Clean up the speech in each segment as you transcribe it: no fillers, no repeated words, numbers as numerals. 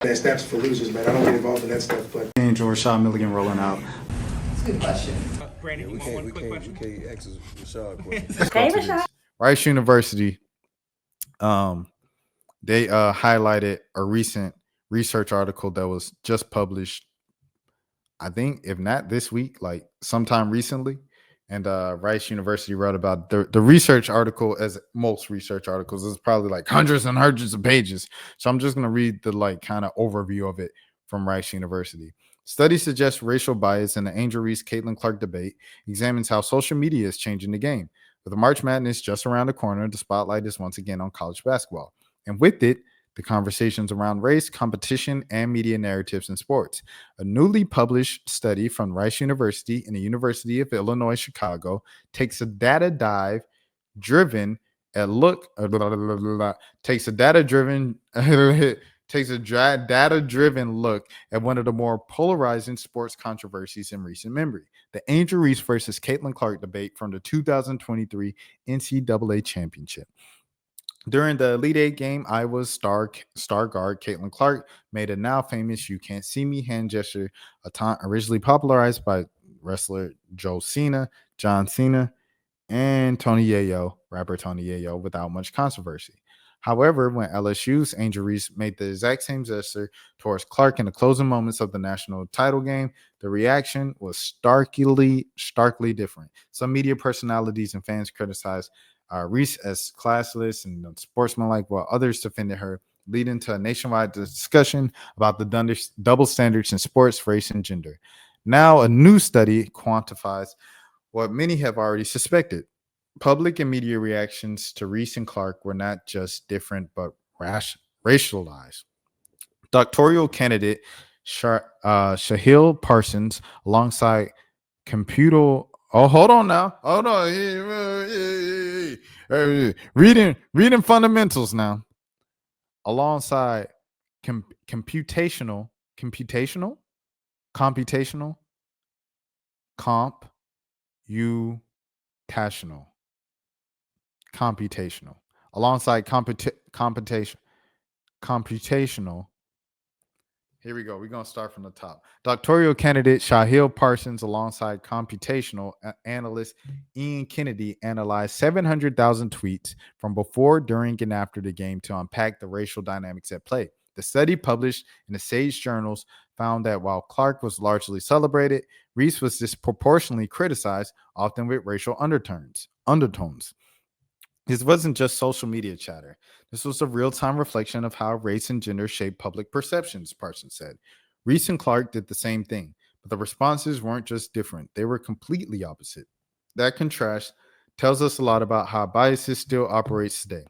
That snaps for losers, man. I don't get involved in that stuff, but Angel Rashad Milligan rolling out. That's a good question. Brandon, We you want one can't, quick question? we can't ask Rashad questions. Let's go to this. Rice University. They highlighted a recent research article that was just published, I think, if not this week, like sometime recently. And Rice University wrote about the research article, as most research articles, is probably like hundreds and hundreds of pages. So I'm just going to read the like kind of overview of it from Rice University. Study suggests racial bias in the Angel Reese Caitlin Clark debate examines how social media is changing the game. With the March Madness just around the corner, the spotlight is once again on college basketball. And with it, the conversations around race, competition, and media narratives in sports. A newly published study from Rice University and the University of Illinois Chicago takes a data-driven look at one of the more polarizing sports controversies in recent memory: the Angel Reese versus Caitlin Clark debate from the 2023 NCAA Championship. During the Elite Eight game, Iowa's star guard Caitlin Clark made a now famous "You Can't See Me" hand gesture, a taunt originally popularized by wrestler John Cena, and rapper Tony Yayo, without much controversy. However, when LSU's Angel Reese made the exact same gesture towards Clark in the closing moments of the national title game, the reaction was starkly different. Some media personalities and fans criticized Reese as classless and unsportsmanlike, while others defended her, leading to a nationwide discussion about the double standards in sports, race, and gender. Now, a new study quantifies what many have already suspected. Public and media reactions to Reese and Clark were not just different, but racialized. Doctoral candidate Shahil Parsons, alongside computer. Oh, hold on now. Hold on. Reading fundamentals now. Alongside computational, alongside computational. Here we go. We're going to start from the top. Doctoral candidate Shahil Parsons, alongside computational analyst Ian Kennedy, analyzed 700,000 tweets from before, during, and after the game to unpack the racial dynamics at play. The study, published in the Sage Journals, found that while Clark was largely celebrated, Reese was disproportionately criticized, often with racial undertones. This wasn't just social media chatter. This was a real-time reflection of how race and gender shape public perceptions, Parsons said. Reese and Clark did the same thing, but the responses weren't just different. They were completely opposite. That contrast tells us a lot about how biases still operates today.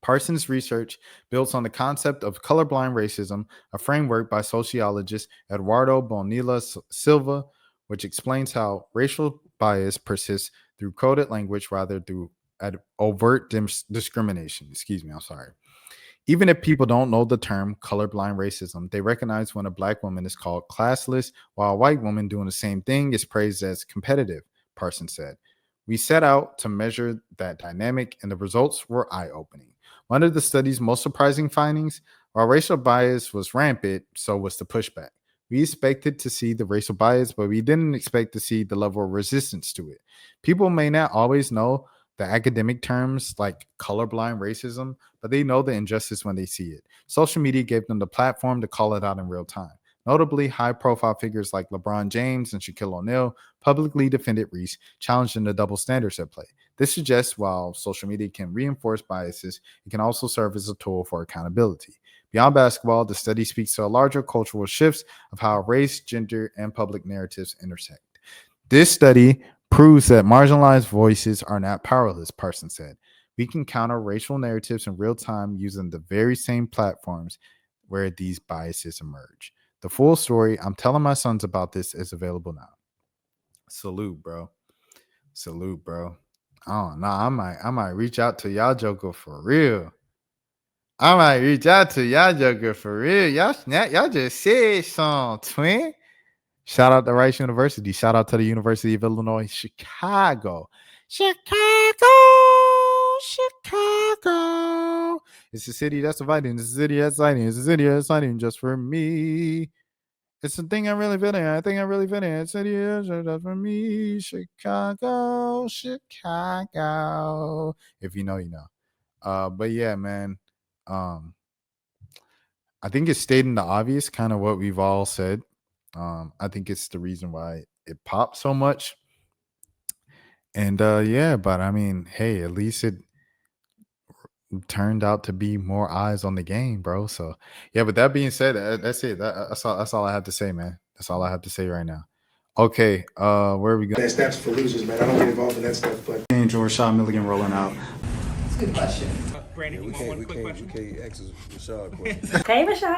Parsons' research builds on the concept of colorblind racism, a framework by sociologist Eduardo Bonilla Silva, which explains how racial bias persists through coded language rather through overt discrimination. Even if people don't know the term colorblind racism, they recognize when a black woman is called classless, while a white woman doing the same thing is praised as competitive, Parsons said. We set out to measure that dynamic, and the results were eye-opening. One of the study's most surprising findings: while racial bias was rampant, so was the pushback. We expected to see the racial bias, but we didn't expect to see the level of resistance to it. People may not always know the academic terms like colorblind racism, but they know the injustice when they see it. Social media gave them the platform to call it out in real time. Notably, high-profile figures like LeBron James and Shaquille O'Neal publicly defended Reese, challenging the double standards at play. This suggests while social media can reinforce biases, it can also serve as a tool for accountability. Beyond basketball, the study speaks to a larger cultural shifts of how race, gender, and public narratives intersect. This study proves that marginalized voices are not powerless, Parsons said. We can counter racial narratives in real time using the very same platforms where these biases emerge. The full story, I'm telling my sons about this, is available now. Salute, bro. Oh no, I might reach out to y'all joker for real. Y'all just said something, twin. Shout out to Rice University. Shout out to the University of Illinois, Chicago. It's a city that's inviting. It's a city that's exciting. It's a city that's exciting just for me. It's a thing I really fit in. I think I really fit in. It's a city that's just for me. Chicago, Chicago. If you know, you know. But yeah, man. I think it's stating the obvious, kind of what we've all said. I think it's the reason why it popped so much. And yeah, but I mean, hey, at least it turned out to be more eyes on the game, bro. So yeah, but that being said, that's it. That's all I have to say, man. That's all I have to say right now. Okay, where are we going? That's for losers, man. I don't get involved in that stuff, but Angel Rashad Milligan rolling out. That's a good question. We can't ask Rashad questions. Hey, Rashad.